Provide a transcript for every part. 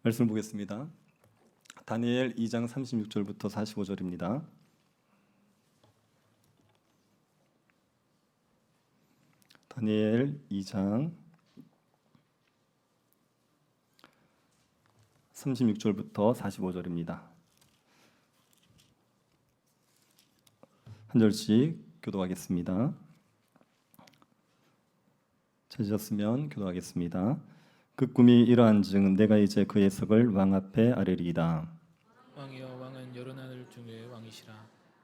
말씀 보겠습니다. 다니엘 2장 36절부터 45절입니다. 다니엘 2장 36절부터 45절입니다. 한 절씩 교독하겠습니다. 찾으셨으면 교독하겠습니다. 그 꿈이 이러한즉 내가 이제 그 해석을 왕 앞에 아뢰리이다. 왕이여, 왕은 여러 나라들 중에 왕이시라.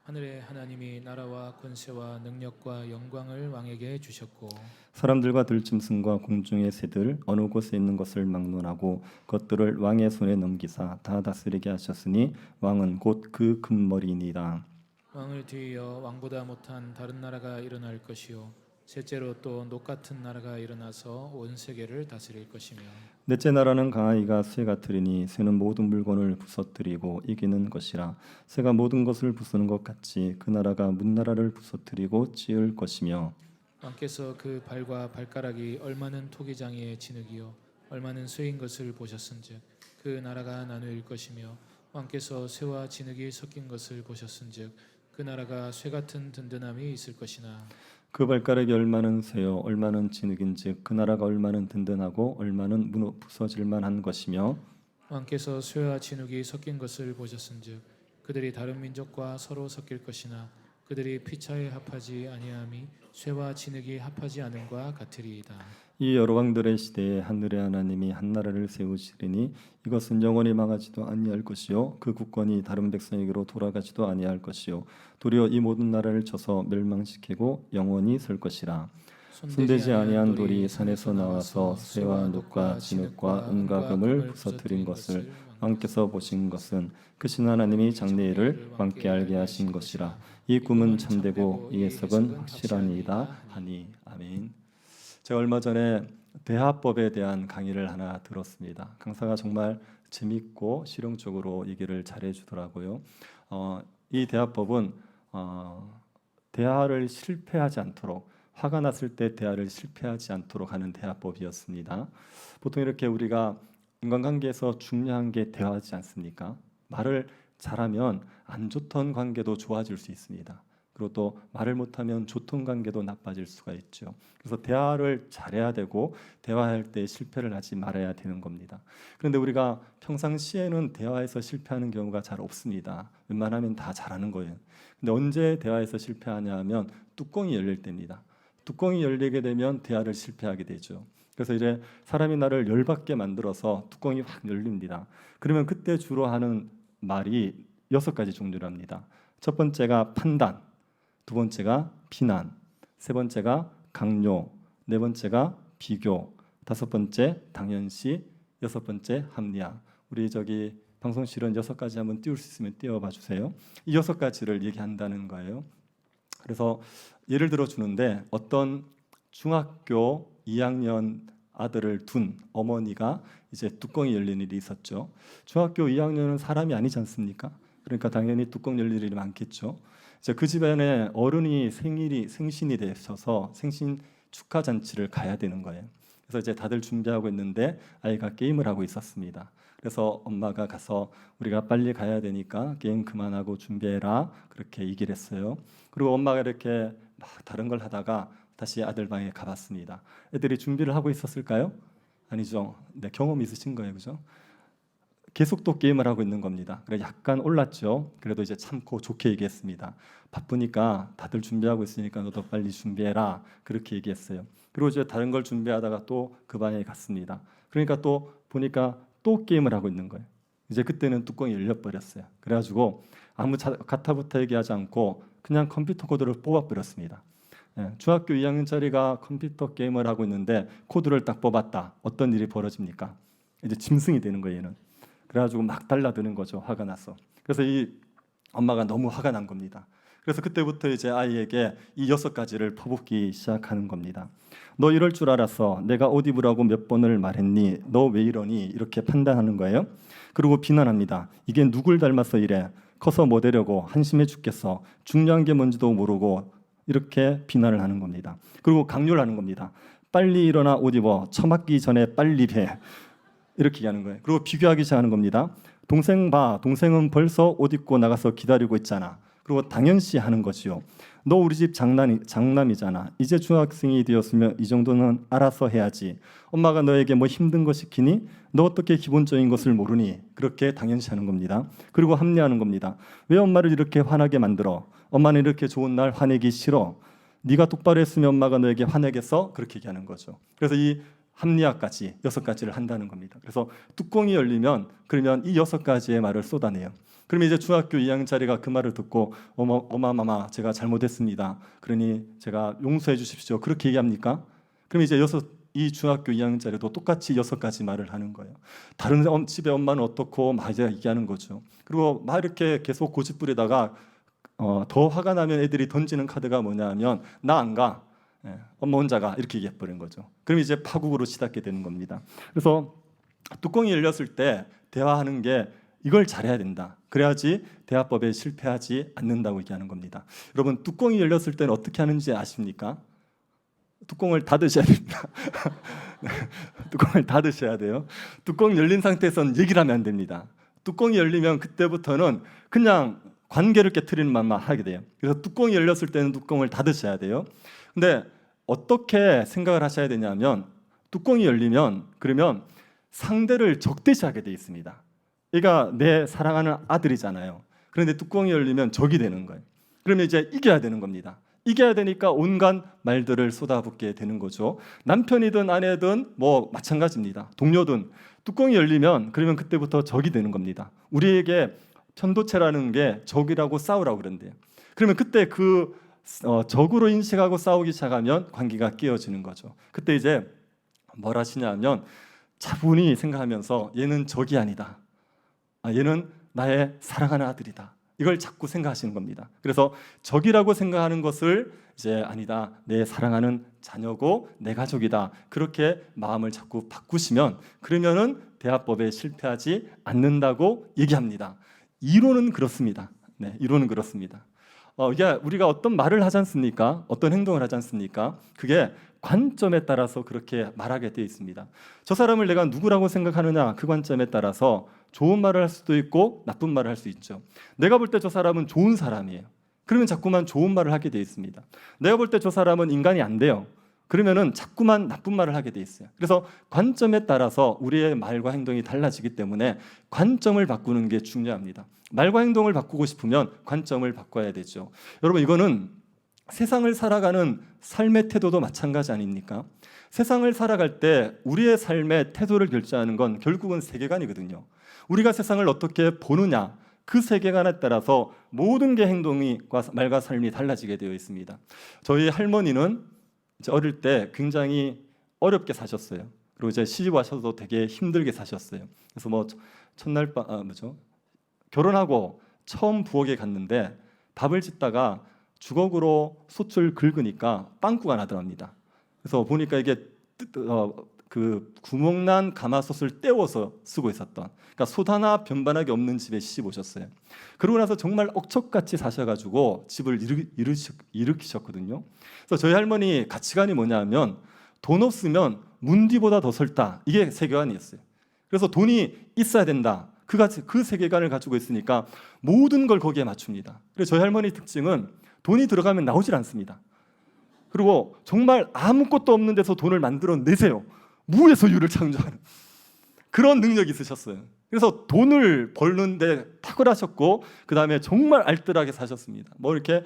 하늘의 하나님이 나라와 권세와 능력과 영광을 왕에게 주셨고 사람들과 들짐승과 공중의 새들 어느 곳에 있는 것을 막론하고 것들을 왕의 손에 넘기사 다 다스리게 하셨으니 왕은 곧 그 금머리이니라. 왕을 뒤이어 왕보다 못한 다른 나라가 일어날 것이요 셋째로 또 녹 같은 나라가 일어나서 온 세계를 다스릴 것이며 넷째 나라는 강하이가 쇠 같으리니 쇠는 모든 물건을 부서뜨리고 이기는 것이라. 쇠가 모든 것을 부수는 것 같이 그 나라가 문나라를 부서뜨리고 찌을 것이며 왕께서 그 발과 발가락이 얼마는 토기장이의 진흙이요 얼마는 쇠인 것을 보셨은즉 그 나라가 나누일 것이며 왕께서 쇠와 진흙이 섞인 것을 보셨은즉 그 나라가 쇠 같은 든든함이 있을 것이나 그 발가락이 얼마는 쇠요 얼마는 진흙인즉 그 나라가 얼마는 든든하고 얼마는 부서질 만한 것이며 왕께서 쇠와 진흙이 섞인 것을 보셨은즉 그들이 다른 민족과 서로 섞일 것이나 그들이 피차에 합하지 아니함이 쇠와 진흙이 합하지 않음과 같으리이다. 이 여러 왕들의 시대에 하늘의 하나님이 한 나라를 세우시리니 이것은 영원히 망하지도 아니할 것이요 그 국권이 다른 백성에게로 돌아가지도 아니할 것이요 도리어 이 모든 나라를 쳐서 멸망시키고 영원히 설 것이라. 손대지 아니한 돌이 산에서 나와서 쇠와 녹과 진흙과 은과 금을 부서뜨린 것을 왕께서 보신 것은 크신 하나님이 장래일을 왕께 알게 하신 것이라. 이 꿈은 참되고 이 해석은 확실하니이다 하니. 아멘. 제가 얼마 전에 대화법에 대한 강의를 하나 들었습니다. 강사가 정말 재밌고 실용적으로 얘기를 잘해 주더라고요. 이 대화법은 대화를 실패하지 않도록, 화가 났을 때 대화를 실패하지 않도록 하는 대화법이었습니다. 보통 이렇게 우리가 인간관계에서 중요한 게 대화지 않습니까? 말을 잘하면 안 좋던 관계도 좋아질 수 있습니다. 그리고 또 말을 못하면 좋던 관계도 나빠질 수가 있죠. 그래서 대화를 잘해야 되고 대화할 때 실패를 하지 말아야 되는 겁니다. 그런데 우리가 평상시에는 대화에서 실패하는 경우가 잘 없습니다. 웬만하면 다 잘하는 거예요. 근데 언제 대화에서 실패하냐 하면 뚜껑이 열릴 때입니다. 뚜껑이 열리게 되면 대화를 실패하게 되죠. 그래서 이제 사람이 나를 열받게 만들어서 뚜껑이 확 열립니다. 그러면 그때 주로 하는 말이 6가지 종류랍니다. 첫 번째가 판단, 두 번째가 비난, 세 번째가 강요, 네 번째가 비교, 다섯 번째 당연시, 여섯 번째 합리화. 우리 저기 방송실은 6가지 한번 띄울 수 있으면 띄워봐 주세요. 이 6가지를 얘기한다는 거예요. 그래서 예를 들어 주는데 어떤 중학교 2학년 아들을 둔 어머니가 이제 뚜껑이 열린 일이 있었죠. 중학교 2학년은 사람이 아니지 않습니까? 그러니까 당연히 뚜껑 열릴 일이 많겠죠. 이제 그 집안에 어른이 생신이 되셔서 생신 축하 잔치를 가야 되는 거예요. 그래서 이제 다들 준비하고 있는데 아이가 게임을 하고 있었습니다. 그래서 엄마가 가서 우리가 빨리 가야 되니까 게임 그만하고 준비해라 그렇게 얘기를 했어요. 그리고 엄마가 이렇게 막 다른 걸 하다가 다시 아들 방에 가봤습니다. 애들이 준비를 하고 있었을까요? 아니죠. 네, 경험 있으신 거예요, 그죠? 계속 또 게임을 하고 있는 겁니다. 그래 약간 올랐죠. 그래도 이제 참고 좋게 얘기했습니다. 바쁘니까 다들 준비하고 있으니까 너도 빨리 준비해라. 그렇게 얘기했어요. 그리고 이제 다른 걸 준비하다가 또 그 방에 갔습니다. 그러니까 또 보니까 또 게임을 하고 있는 거예요. 이제 그때는 뚜껑이 열려버렸어요. 그래가지고 아무 가타부타 얘기하지 않고 그냥 컴퓨터 코드를 뽑아버렸습니다. 중학교 2학년짜리가 컴퓨터 게임을 하고 있는데 코드를 딱 뽑았다. 어떤 일이 벌어집니까? 이제 짐승이 되는 거예요, 얘는. 그래가지고 막 달라드는 거죠. 화가 나서. 그래서 이 엄마가 너무 화가 난 겁니다. 그래서 그때부터 이제 아이에게 이 6가지를 퍼붓기 시작하는 겁니다. 너 이럴 줄 알았어. 내가 옷 입으라고 몇 번을 말했니? 너 왜 이러니? 이렇게 판단하는 거예요. 그리고 비난합니다. 이게 누굴 닮아서 이래? 커서 뭐 되려고? 한심해 죽겠어. 중요한 게 뭔지도 모르고 이렇게 비난을 하는 겁니다. 그리고 강요를 하는 겁니다. 빨리 일어나 옷 입어. 처맞기 전에 빨리 해. 이렇게 얘기하는 거예요. 그리고 비교하기 시작하는 겁니다. 동생 봐, 동생은 벌써 옷 입고 나가서 기다리고 있잖아. 그리고 당연시 하는 거지요. 너 우리 집 장남이잖아. 이제 중학생이 되었으면 이 정도는 알아서 해야지. 엄마가 너에게 뭐 힘든 거 시키니? 너 어떻게 기본적인 것을 모르니? 그렇게 당연시하는 겁니다. 그리고 합리화하는 겁니다. 왜 엄마를 이렇게 화나게 만들어? 엄마는 이렇게 좋은 날 화내기 싫어. 네가 똑바로 했으면 엄마가 너에게 화내겠어? 그렇게 얘기하는 거죠. 그래서 이 합리화까지 6가지를 한다는 겁니다. 그래서 뚜껑이 열리면 그러면 이 6가지의 말을 쏟아내요. 그러면 이제 중학교 2학년짜리가 그 말을 듣고 어마마마 제가 잘못했습니다. 그러니 제가 용서해 주십시오. 그렇게 얘기합니까? 그럼 이제 이 중학교 2학년짜리도 똑같이 6가지 말을 하는 거예요. 다른 집의 엄마는 어떻고 막 이제 얘기하는 거죠. 그리고 막 이렇게 계속 고집 부리다가 더 화가 나면 애들이 던지는 카드가 뭐냐면 나 안 가. 엄마 혼자 가. 이렇게 얘기해 버린 거죠. 그럼 이제 파국으로 치닫게 되는 겁니다. 그래서 뚜껑이 열렸을 때 대화하는 게 이걸 잘해야 된다. 그래야지 대화법에 실패하지 않는다고 얘기하는 겁니다. 여러분 뚜껑이 열렸을 때는 어떻게 하는지 아십니까? 뚜껑을 닫으셔야 됩니다. 뚜껑을 닫으셔야 돼요. 뚜껑 열린 상태에서는 얘기를 하면 안 됩니다. 뚜껑이 열리면 그때부터는 그냥 관계를 깨트리는 말만 하게 돼요. 그래서 뚜껑이 열렸을 때는 뚜껑을 닫으셔야 돼요. 근데 어떻게 생각을 하셔야 되냐면 뚜껑이 열리면 그러면 상대를 적대시하게 돼 있습니다. 얘가 내 사랑하는 아들이잖아요. 그런데 뚜껑이 열리면 적이 되는 거예요. 그러면 이제 이겨야 되는 겁니다. 이겨야 되니까 온갖 말들을 쏟아붓게 되는 거죠. 남편이든 아내든 뭐 마찬가지입니다. 동료든 뚜껑이 열리면 그러면 그때부터 적이 되는 겁니다. 우리에게 편도체라는 게 적이라고 싸우라고 그런대요. 그러면 그때 적으로 인식하고 싸우기 시작하면 관계가 깨어지는 거죠. 그때 이제 뭘 하시냐면 차분히 생각하면서 얘는 적이 아니다. 얘는 나의 사랑하는 아들이다. 이걸 자꾸 생각하시는 겁니다. 그래서 적이라고 생각하는 것을 이제 아니다. 내 사랑하는 자녀고 내 가족이다. 그렇게 마음을 자꾸 바꾸시면 그러면은 대화법에 실패하지 않는다고 얘기합니다. 이론은 그렇습니다. 네, 이론은 그렇습니다. 이게 우리가 어떤 말을 하지 않습니까? 어떤 행동을 하지 않습니까? 그게 관점에 따라서 그렇게 말하게 되어 있습니다. 저 사람을 내가 누구라고 생각하느냐 그 관점에 따라서 좋은 말을 할 수도 있고 나쁜 말을 할 수 있죠. 내가 볼 때 저 사람은 좋은 사람이에요. 그러면 자꾸만 좋은 말을 하게 되어 있습니다. 내가 볼 때 저 사람은 인간이 안 돼요. 그러면은 자꾸만 나쁜 말을 하게 돼 있어요. 그래서 관점에 따라서 우리의 말과 행동이 달라지기 때문에 관점을 바꾸는 게 중요합니다. 말과 행동을 바꾸고 싶으면 관점을 바꿔야 되죠. 여러분 이거는 세상을 살아가는 삶의 태도도 마찬가지 아닙니까? 세상을 살아갈 때 우리의 삶의 태도를 결정하는 건 결국은 세계관이거든요. 우리가 세상을 어떻게 보느냐 그 세계관에 따라서 모든 게 행동이 말과 삶이 달라지게 되어 있습니다. 저희 할머니는 이제 어릴 때 굉장히 어렵게 사셨어요. 그리고 이제 시집와서도 되게 힘들게 사셨어요. 그래서 뭐 첫날 결혼하고 처음 부엌에 갔는데 밥을 짓다가 주걱으로 솥을 긁으니까 빵꾸가 나더랍니다. 그래서 보니까 이게 그 구멍난 가마솥을 떼워서 쓰고 있었던, 그러니까 솥 하나 변반하게 없는 집에 시집 오셨어요. 그러고 나서 정말 억척같이 사셔가지고 집을 일으키셨거든요. 그래서 저희 할머니 가치관이 뭐냐면 돈 없으면 문 뒤보다 더 설다, 이게 세계관이었어요. 그래서 돈이 있어야 된다. 그 세계관을 가지고 있으니까 모든 걸 거기에 맞춥니다. 그래서 저희 할머니 특징은 돈이 들어가면 나오질 않습니다. 그리고 정말 아무것도 없는 데서 돈을 만들어내세요. 무에서 유를 창조하는 그런 능력이 있으셨어요. 그래서 돈을 벌는데 탁월하셨고 그 다음에 정말 알뜰하게 사셨습니다. 뭐 이렇게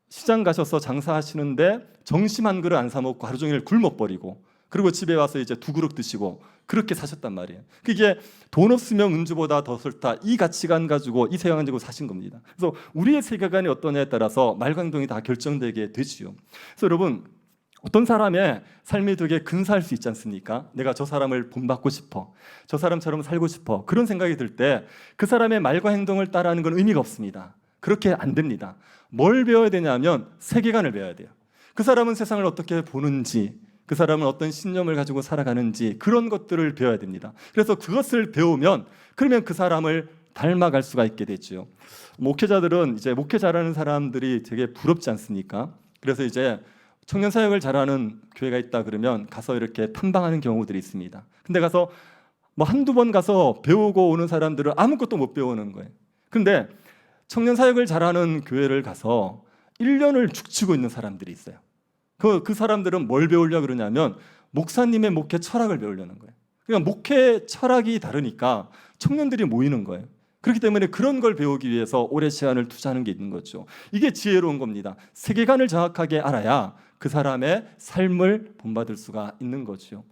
시장 가셔서 장사하시는데 점심 한 그릇 안 사 먹고 하루 종일 굶어버리고 그리고 집에 와서 이제 2그릇 드시고 그렇게 사셨단 말이에요. 그게 돈 없으면 은주보다 더 설다, 이 가치관 가지고 이 세계관 가지고 사신 겁니다. 그래서 우리의 세계관이 어떠냐에 따라서 말과 행동이 다 결정되게 되지요. 그래서 여러분 어떤 사람의 삶이 되게 근사할 수 있지 않습니까? 내가 저 사람을 본받고 싶어, 저 사람처럼 살고 싶어, 그런 생각이 들 때 그 사람의 말과 행동을 따라하는 건 의미가 없습니다. 그렇게 안 됩니다. 뭘 배워야 되냐면 세계관을 배워야 돼요. 그 사람은 세상을 어떻게 보는지, 그 사람은 어떤 신념을 가지고 살아가는지 그런 것들을 배워야 됩니다. 그래서 그것을 배우면 그러면 그 사람을 닮아갈 수가 있게 되죠. 목회자들은 이제 목회 잘하는 사람들이 되게 부럽지 않습니까? 그래서 이제 청년 사역을 잘하는 교회가 있다 그러면 가서 이렇게 탐방하는 경우들이 있습니다. 근데 가서 뭐 한두 번 가서 배우고 오는 사람들은 아무것도 못 배우는 거예요. 그런데 청년 사역을 잘하는 교회를 가서 1년을 죽치고 있는 사람들이 있어요. 그 사람들은 뭘 배우려고 그러냐면 목사님의 목회 철학을 배우려는 거예요. 그러니까 목회 철학이 다르니까 청년들이 모이는 거예요. 그렇기 때문에 그런 걸 배우기 위해서 오래 시간을 투자하는 게 있는 거죠. 이게 지혜로운 겁니다. 세계관을 정확하게 알아야 그 사람의 삶을 본받을 수가 있는 거죠.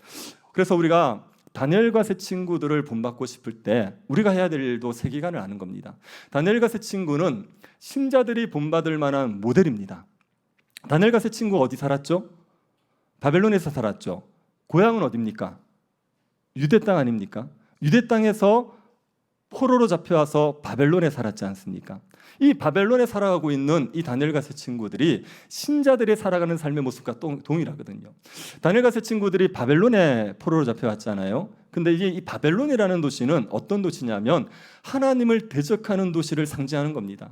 그래서 우리가 다니엘과 세 친구들을 본받고 싶을 때 우리가 해야 될 일도 세계관을 아는 겁니다. 다니엘과 세 친구는 신자들이 본받을 만한 모델입니다. 다니엘과 세 친구 어디 살았죠? 바벨론에서 살았죠. 고향은 어디입니까? 유대 땅 아닙니까? 유대 땅에서 포로로 잡혀와서 바벨론에 살았지 않습니까? 이 바벨론에 살아가고 있는 이 다니엘과 세 친구들이 신자들이 살아가는 삶의 모습과 동일하거든요. 다니엘과 세 친구들이 바벨론에 포로로 잡혀왔잖아요. 근데 이게 이 바벨론이라는 도시는 어떤 도시냐면 하나님을 대적하는 도시를 상징하는 겁니다.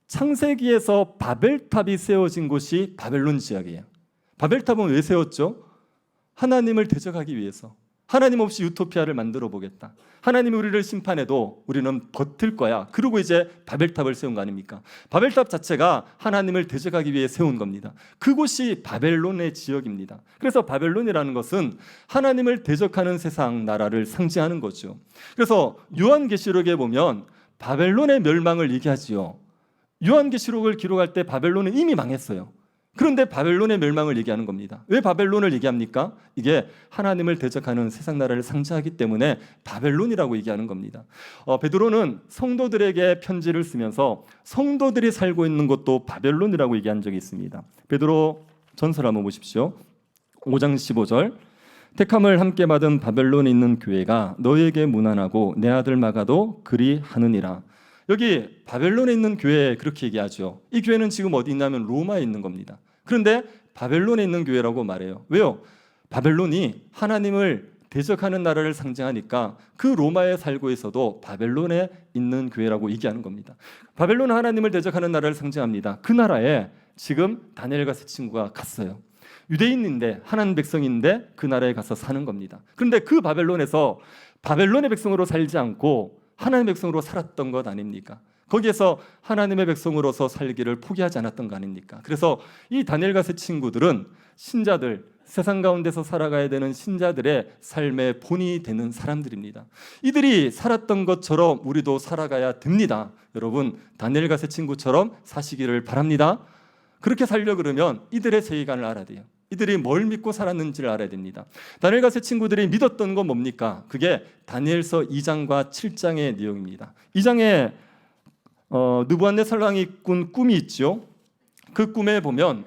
창세기에서 바벨탑이 세워진 곳이 바벨론 지역이에요. 바벨탑은 왜 세웠죠? 하나님을 대적하기 위해서. 하나님 없이 유토피아를 만들어 보겠다. 하나님이 우리를 심판해도 우리는 버틸 거야. 그리고 이제 바벨탑을 세운 거 아닙니까? 바벨탑 자체가 하나님을 대적하기 위해 세운 겁니다. 그곳이 바벨론의 지역입니다. 그래서 바벨론이라는 것은 하나님을 대적하는 세상 나라를 상징하는 거죠. 그래서 요한계시록에 보면 바벨론의 멸망을 얘기하지요. 요한계시록을 기록할 때 바벨론은 이미 망했어요. 그런데 바벨론의 멸망을 얘기하는 겁니다. 왜 바벨론을 얘기합니까? 이게 하나님을 대적하는 세상 나라를 상징하기 때문에 바벨론이라고 얘기하는 겁니다. 베드로는 성도들에게 편지를 쓰면서 성도들이 살고 있는 곳도 바벨론이라고 얘기한 적이 있습니다. 베드로 전서를 한번 보십시오. 5장 15절 택함을 함께 받은 바벨론에 있는 교회가 너희에게 무난하고 내 아들 마가도 그리 하느니라. 여기 바벨론에 있는 교회 그렇게 얘기하죠. 이 교회는 지금 어디 있냐면 로마에 있는 겁니다. 그런데 바벨론에 있는 교회라고 말해요. 왜요? 바벨론이 하나님을 대적하는 나라를 상징하니까 그 로마에 살고 있어도 바벨론에 있는 교회라고 얘기하는 겁니다. 바벨론은 하나님을 대적하는 나라를 상징합니다. 그 나라에 지금 다니엘과 세 친구가 갔어요. 유대인인데 하나님 백성인데 그 나라에 가서 사는 겁니다. 그런데 그 바벨론에서 바벨론의 백성으로 살지 않고 하나님의 백성으로 살았던 것 아닙니까? 거기에서 하나님의 백성으로서 살기를 포기하지 않았던 거 아닙니까? 그래서 이 다니엘과 세 친구들은 신자들, 세상 가운데서 살아가야 되는 신자들의 삶의 본이 되는 사람들입니다. 이들이 살았던 것처럼 우리도 살아가야 됩니다. 여러분, 다니엘과 세 친구처럼 사시기를 바랍니다. 그렇게 살려 그러면 이들의 세계관을 알아야 돼요. 이들이 뭘 믿고 살았는지를 알아야 됩니다. 다니엘과 세 친구들이 믿었던 건 뭡니까? 그게 다니엘서 2장과 7장의 내용입니다. 2장에 느부갓네살 왕이 꾼 꿈이 있죠. 그 꿈에 보면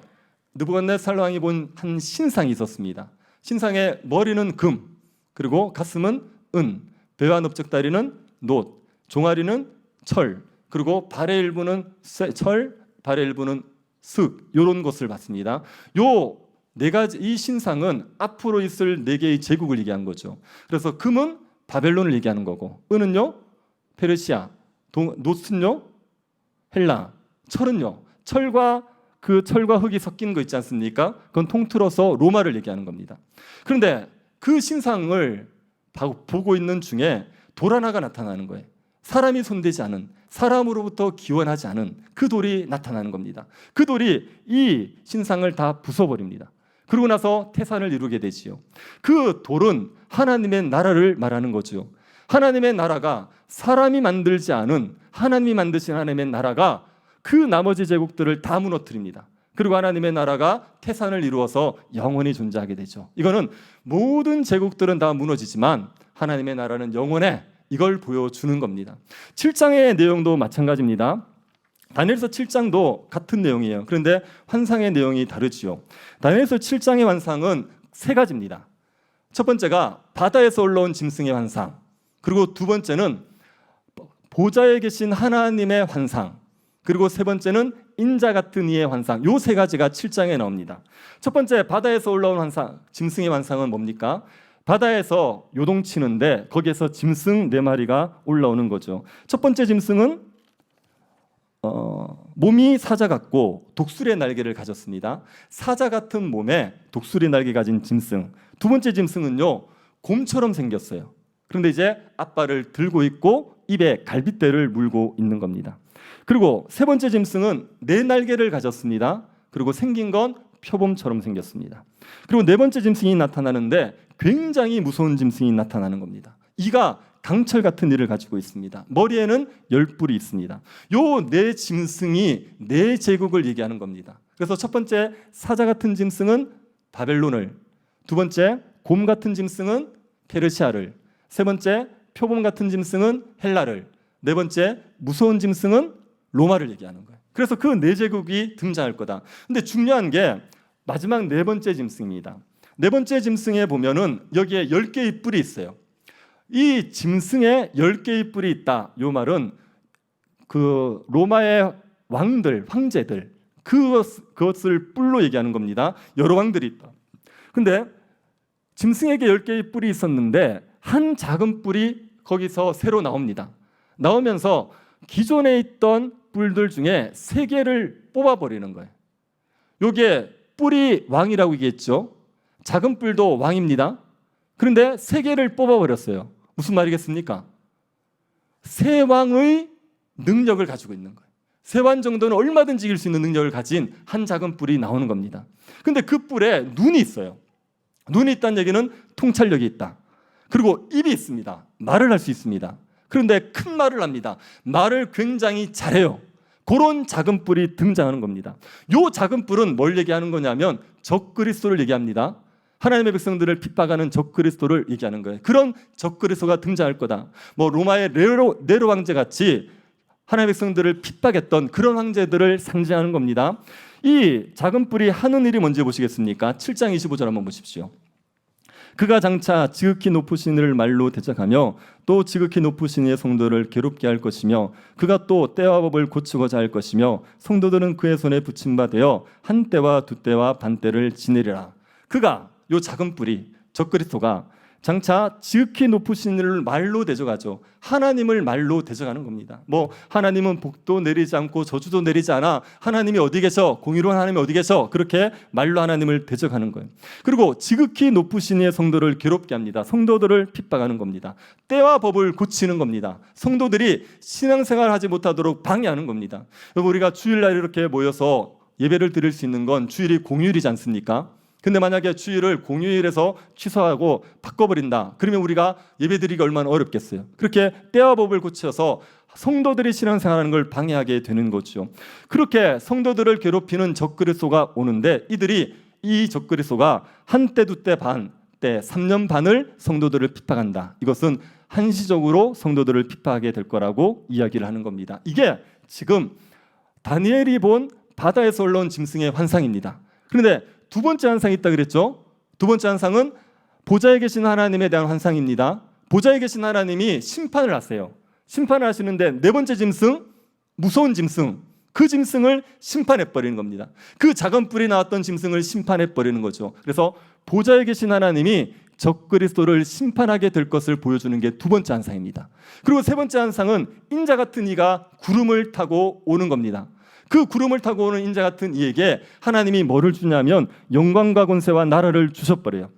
느부갓네살 왕이 본 한 신상이 있었습니다. 신상의 머리는 금, 그리고 가슴은 은, 배와 넓적다리는 놋, 종아리는 철, 그리고 발의 일부는 철, 발의 일부는 슥, 이런 것을 봤습니다. 요 네 가지 이 신상은 앞으로 있을 네 개의 제국을 얘기한 거죠. 그래서 금은 바벨론을 얘기하는 거고, 은은요 페르시아, 놋은요 헬라, 철은요 철과 흙이 섞인 거 있지 않습니까? 그건 통틀어서 로마를 얘기하는 겁니다. 그런데 그 신상을 보고 있는 중에 돌 하나가 나타나는 거예요. 사람이 손대지 않은, 사람으로부터 기원하지 않은 그 돌이 나타나는 겁니다. 그 돌이 이 신상을 다 부숴버립니다. 그러고 나서 태산을 이루게 되지요. 그 돌은 하나님의 나라를 말하는 거죠. 하나님의 나라가 사람이 만들지 않은, 하나님이 만드신 하나님의 나라가 그 나머지 제국들을 다 무너뜨립니다. 그리고 하나님의 나라가 태산을 이루어서 영원히 존재하게 되죠. 이거는 모든 제국들은 다 무너지지만 하나님의 나라는 영원해, 이걸 보여주는 겁니다. 7장의 내용도 마찬가지입니다. 다니엘서 7장도 같은 내용이에요. 그런데 환상의 내용이 다르지요. 다니엘서 7장의 환상은 세 가지입니다. 첫 번째가 바다에서 올라온 짐승의 환상, 그리고 두 번째는 보좌에 계신 하나님의 환상, 그리고 세 번째는 인자 같은 이의 환상. 요 세 가지가 7장에 나옵니다. 첫 번째 바다에서 올라온 환상, 짐승의 환상은 뭡니까? 바다에서 요동치는데 거기에서 짐승 4마리가 올라오는 거죠. 첫 번째 짐승은 몸이 사자 같고 독수리의 날개를 가졌습니다. 사자 같은 몸에 독수리 날개 가진 짐승. 두 번째 짐승은요, 곰처럼 생겼어요. 그런데 이제 앞발을 들고 있고 입에 갈빗대를 물고 있는 겁니다. 그리고 세 번째 짐승은 네 날개를 가졌습니다. 그리고 생긴 건 표범처럼 생겼습니다. 그리고 네 번째 짐승이 나타나는데 굉장히 무서운 짐승이 나타나는 겁니다. 이가 강철 같은 이를 가지고 있습니다. 머리에는 10뿔이 있습니다. 요 네 짐승이 네 제국을 얘기하는 겁니다. 그래서 첫 번째 사자 같은 짐승은 바벨론을, 두 번째 곰 같은 짐승은 페르시아를, 세 번째 표범 같은 짐승은 헬라를, 네 번째 무서운 짐승은 로마를 얘기하는 거예요. 그래서 그 네 제국이 등장할 거다. 근데 중요한 게 마지막 네 번째 짐승입니다. 네 번째 짐승에 보면은 여기에 10개의 뿔이 있어요. 이 짐승에 10개의 뿔이 있다. 이 말은 그 로마의 왕들, 황제들 그것을 뿔로 얘기하는 겁니다. 여러 왕들이 있다. 근데 짐승에게 10개의 뿔이 있었는데 한 작은 뿔이 거기서 새로 나옵니다. 나오면서 기존에 있던 뿔들 중에 3개를 뽑아버리는 거예요. 요게 뿔이 왕이라고 얘기했죠. 작은 뿔도 왕입니다. 그런데 3개를 뽑아버렸어요. 무슨 말이겠습니까? 세 왕의 능력을 가지고 있는 거예요. 세 왕 정도는 얼마든지 이길 수 있는 능력을 가진 한 작은 뿔이 나오는 겁니다. 근데 그 뿔에 눈이 있어요. 눈이 있다는 얘기는 통찰력이 있다. 그리고 입이 있습니다. 말을 할 수 있습니다. 그런데 큰 말을 합니다. 말을 굉장히 잘해요. 그런 작은 뿔이 등장하는 겁니다. 요 작은 뿔은 뭘 얘기하는 거냐면 적그리스도를 얘기합니다. 하나님의 백성들을 핍박하는 적그리스도를 얘기하는 거예요. 그런 적그리스도가 등장할 거다. 뭐 로마의 네로 황제 같이 하나님의 백성들을 핍박했던 그런 황제들을 상징하는 겁니다. 이 작은 뿔이 하는 일이 뭔지 보시겠습니까? 7장 25절 한번 보십시오. 그가 장차 지극히 높으신 이를 말로 대적하며 또 지극히 높으신 이의 성도를 괴롭게 할 것이며 그가 또 때와 법을 고치고자 할 것이며 성도들은 그의 손에 붙임 바 되어 한 때와 두 때와 반 때를 지내리라. 그가 요 작은 뿔이 적그리스도가 장차 지극히 높으신 이를 말로 대적하죠. 하나님을 말로 대적하는 겁니다. 뭐 하나님은 복도 내리지 않고 저주도 내리지 않아. 하나님이 어디 계셔? 공의로운 하나님이 어디 계셔? 그렇게 말로 하나님을 대적하는 거예요. 그리고 지극히 높으신 이의 성도를 괴롭게 합니다. 성도들을 핍박하는 겁니다. 때와 법을 고치는 겁니다. 성도들이 신앙생활을 하지 못하도록 방해하는 겁니다. 우리가 주일날 이렇게 모여서 예배를 드릴 수 있는 건 주일이 공휴일이지 않습니까? 근데 만약에 주일을 공휴일에서 취소하고 바꿔버린다. 그러면 우리가 예배드리기 얼마나 어렵겠어요. 그렇게 때와 법을 고쳐서 성도들이 신앙생활하는 걸 방해하게 되는 거죠. 그렇게 성도들을 괴롭히는 적그리스도가 오는데 이 적그리스도가 한때 두때 반 때 3년 반을 성도들을 핍박한다. 이것은 한시적으로 성도들을 핍박하게 될 거라고 이야기를 하는 겁니다. 이게 지금 다니엘이 본 바다에서 올라온 짐승의 환상입니다. 그런데 두 번째 환상이 있다 그랬죠. 두 번째 환상은 보좌에 계신 하나님에 대한 환상입니다. 보좌에 계신 하나님이 심판을 하세요. 심판을 하시는데 네 번째 짐승, 무서운 짐승, 그 짐승을 심판해버리는 겁니다. 그 작은 뿔이 나왔던 짐승을 심판해버리는 거죠. 그래서 보좌에 계신 하나님이 적그리스도를 심판하게 될 것을 보여주는 게 두 번째 환상입니다. 그리고 세 번째 환상은 인자 같은 이가 구름을 타고 오는 겁니다. 그 구름을 타고 오는 인자 같은 이에게 하나님이 뭐를 주냐면 영광과 권세와 나라를 주셔버려요.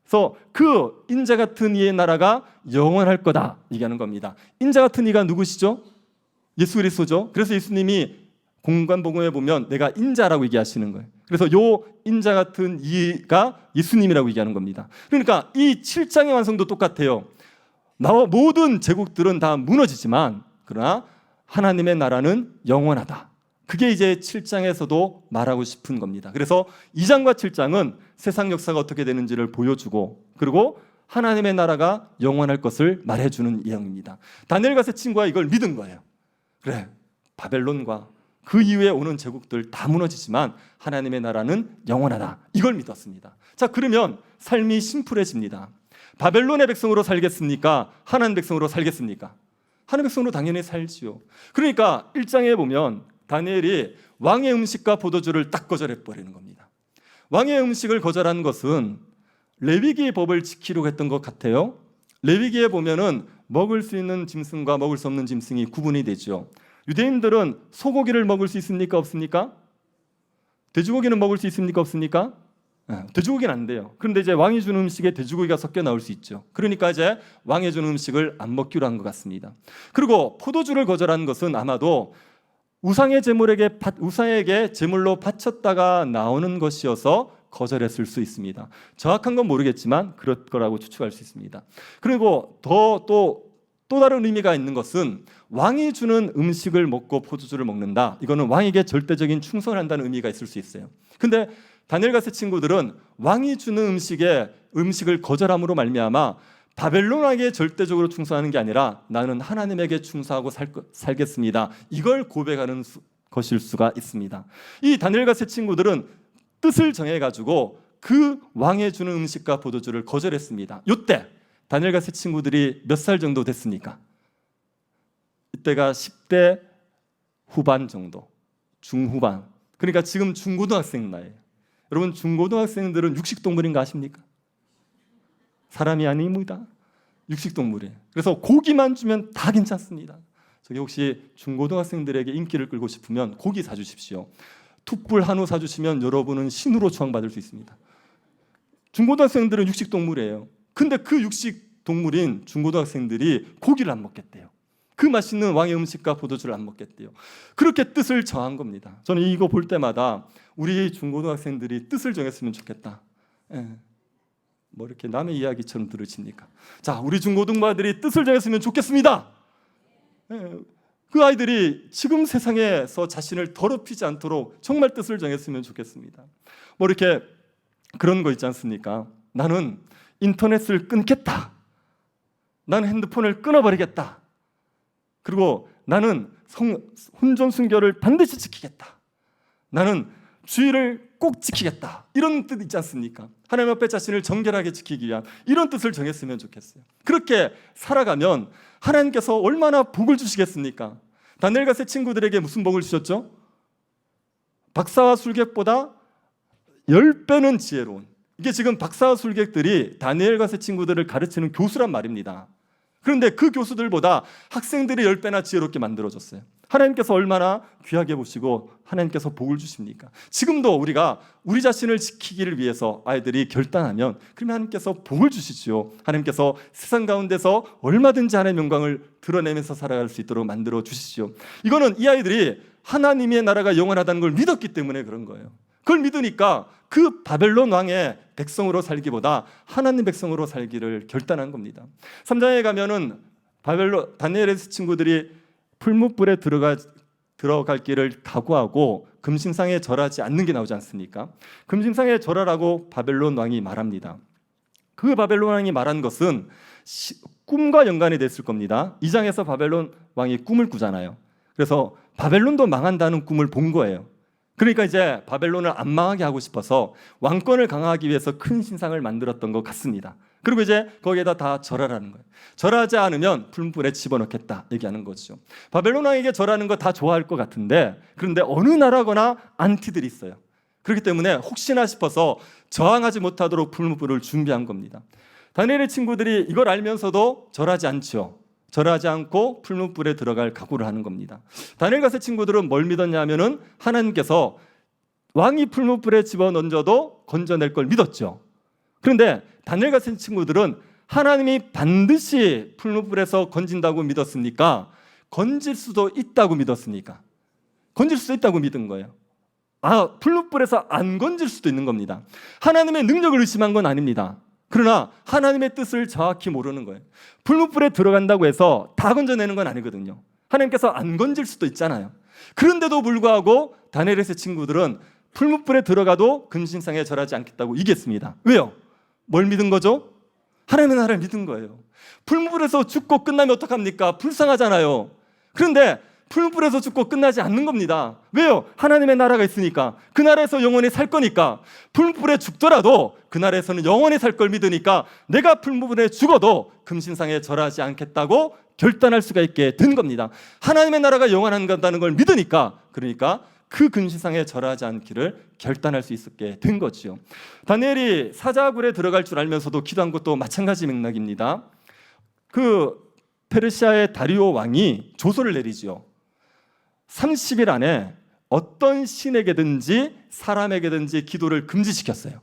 그래서 그 인자 같은 이의 나라가 영원할 거다 얘기하는 겁니다. 인자 같은 이가 누구시죠? 예수 그리스도죠. 그래서 예수님이 공관복음에 보면 내가 인자라고 얘기하시는 거예요. 그래서 요 인자 같은 이가 예수님이라고 얘기하는 겁니다. 그러니까 이 7장의 완성도 똑같아요. 모든 제국들은 다 무너지지만 그러나 하나님의 나라는 영원하다. 그게 이제 7장에서도 말하고 싶은 겁니다. 그래서 2장과 7장은 세상 역사가 어떻게 되는지를 보여주고 그리고 하나님의 나라가 영원할 것을 말해주는 내용입니다. 다니엘과 세 친구가 이걸 믿은 거예요. 그래, 바벨론과 그 이후에 오는 제국들 다 무너지지만 하나님의 나라는 영원하다. 이걸 믿었습니다. 자, 그러면 삶이 심플해집니다. 바벨론의 백성으로 살겠습니까? 하나님 백성으로 살겠습니까? 하나님 백성으로 당연히 살지요. 그러니까 1장에 보면 다니엘이 왕의 음식과 포도주를 딱 거절해버리는 겁니다. 왕의 음식을 거절한 것은 레위기의 법을 지키려고 했던 것 같아요. 레위기에 보면은 먹을 수 있는 짐승과 먹을 수 없는 짐승이 구분이 되죠. 유대인들은 소고기를 먹을 수 있습니까? 없습니까? 돼지고기는 먹을 수 있습니까? 없습니까? 돼지고기는 안 돼요. 그런데 이제 왕이 주는 음식에 돼지고기가 섞여 나올 수 있죠. 그러니까 이제 왕이 주는 음식을 안 먹기로 한 것 같습니다. 그리고 포도주를 거절한 것은 아마도 우상에게 제물로 바쳤다가 나오는 것이어서 거절했을 수 있습니다. 정확한 건 모르겠지만 그럴 거라고 추측할 수 있습니다. 그리고 또 다른 의미가 있는 것은 왕이 주는 음식을 먹고 포도주를 먹는다. 이거는 왕에게 절대적인 충성을 한다는 의미가 있을 수 있어요. 근데 다니엘과 세 친구들은 왕이 주는 음식을 거절함으로 말미암아 바벨론 왕에게 절대적으로 충성하는 게 아니라 나는 하나님에게 충성하고 살겠습니다. 이걸 고백하는 것일 수가 있습니다. 이 다니엘과 세 친구들은 뜻을 정해가지고 그 왕이 주는 음식과 포도주를 거절했습니다. 이때 다니엘과 세 친구들이 몇 살 정도 됐습니까? 이때가 10대 후반 정도, 중후반. 그러니까 지금 중고등학생 나이에요. 여러분, 중고등학생들은 육식동물인 거 아십니까? 사람이 아닙니다. 육식동물이에요. 그래서 고기만 주면 다 괜찮습니다. 저기 혹시 중고등학생들에게 인기를 끌고 싶으면 고기 사주십시오. 툭불 한우 사주시면 여러분은 신으로 추앙받을 수 있습니다. 중고등학생들은 육식동물이에요. 근데 그 육식동물인 중고등학생들이 고기를 안 먹겠대요. 그 맛있는 왕의 음식과 포도주를 안 먹겠대요. 그렇게 뜻을 정한 겁니다. 저는 이거 볼 때마다 우리 중고등학생들이 뜻을 정했으면 좋겠다. 뭐 이렇게 남의 이야기처럼 들으십니까? 자, 우리 중고등부들이 뜻을 정했으면 좋겠습니다. 그 아이들이 지금 세상에서 자신을 더럽히지 않도록 정말 뜻을 정했으면 좋겠습니다. 뭐 이렇게 그런 거 있지 않습니까? 나는 인터넷을 끊겠다. 나는 핸드폰을 끊어버리겠다. 그리고 나는 혼전순결을 반드시 지키겠다. 나는 주의를 꼭 지키겠다. 이런 뜻 있지 않습니까? 하나님 앞에 자신을 정결하게 지키기 위한 이런 뜻을 정했으면 좋겠어요. 그렇게 살아가면 하나님께서 얼마나 복을 주시겠습니까? 다니엘과 세 친구들에게 무슨 복을 주셨죠? 박사와 술객보다 10배는 지혜로운. 이게 지금 박사와 술객들이 다니엘과 세 친구들을 가르치는 교수란 말입니다. 그런데 그 교수들보다 학생들이 10배나 지혜롭게 만들어졌어요. 하나님께서 얼마나 귀하게 보시고 하나님께서 복을 주십니까? 지금도 우리가 우리 자신을 지키기를 위해서 아이들이 결단하면 그러면 하나님께서 복을 주시지요. 하나님께서 세상 가운데서 얼마든지 하나님의 영광을 드러내면서 살아갈 수 있도록 만들어 주시지요. 이거는 이 아이들이 하나님의 나라가 영원하다는 걸 믿었기 때문에 그런 거예요. 그걸 믿으니까 그 바벨론 왕의 백성으로 살기보다 하나님 백성으로 살기를 결단한 겁니다. 3장에 가면은 다니엘의 친구들이 풀무불에 들어갈 길을 각오하고 금신상에 절하지 않는 게 나오지 않습니까? 금신상에 절하라고 바벨론 왕이 말합니다. 그 바벨론 왕이 말한 것은 꿈과 연관이 됐을 겁니다. 2장에서 바벨론 왕이 꿈을 꾸잖아요. 그래서 바벨론도 망한다는 꿈을 본 거예요. 그러니까 이제 바벨론을 안 망하게 하고 싶어서 왕권을 강화하기 위해서 큰 신상을 만들었던 것 같습니다. 그리고 이제 거기에다 다 절하라는 거예요. 절하지 않으면 풀무불에 집어넣겠다 얘기하는 거죠. 바벨론 왕에게 절하는 거 다 좋아할 것 같은데 그런데 어느 나라거나 안티들이 있어요. 그렇기 때문에 혹시나 싶어서 저항하지 못하도록 풀무불을 준비한 겁니다. 다니엘의 친구들이 이걸 알면서도 절하지 않죠. 절하지 않고 풀무불에 들어갈 각오를 하는 겁니다. 다니엘과 세 친구들은 뭘 믿었냐면은 하나님께서 왕이 풀무불에 집어넣어도 건져낼 걸 믿었죠. 그런데 다니엘과 세 친구들은 하나님이 반드시 풀무불에서 건진다고 믿었습니까? 건질 수도 있다고 믿었습니까? 건질 수도 있다고 믿은 거예요. 풀무불에서 안 건질 수도 있는 겁니다. 하나님의 능력을 의심한 건 아닙니다. 그러나 하나님의 뜻을 정확히 모르는 거예요. 풀무불에 들어간다고 해서 다 건져내는 건 아니거든요. 하나님께서 안 건질 수도 있잖아요. 그런데도 불구하고 다니엘의 세 친구들은 풀무불에 들어가도 금신상에 절하지 않겠다고 이겼습니다. 왜요? 뭘 믿은 거죠? 하나님의 나라를 믿은 거예요. 풀무불에서 죽고 끝나면 어떡합니까? 불쌍하잖아요. 그런데 풀무불에서 죽고 끝나지 않는 겁니다. 왜요? 하나님의 나라가 있으니까. 그 나라에서 영원히 살 거니까. 풀무불에 죽더라도 그 나라에서는 영원히 살 걸 믿으니까 내가 풀무불에 죽어도 금신상에 절하지 않겠다고 결단할 수가 있게 된 겁니다. 하나님의 나라가 영원한다는 걸 믿으니까, 그러니까 그 금신상에 절하지 않기를 결단할 수 있게 된 거죠. 다니엘이 사자굴에 들어갈 줄 알면서도 기도한 것도 마찬가지 맥락입니다. 그 페르시아의 다리오 왕이 조서를 내리죠. 30일 안에 어떤 신에게든지 사람에게든지 기도를 금지시켰어요.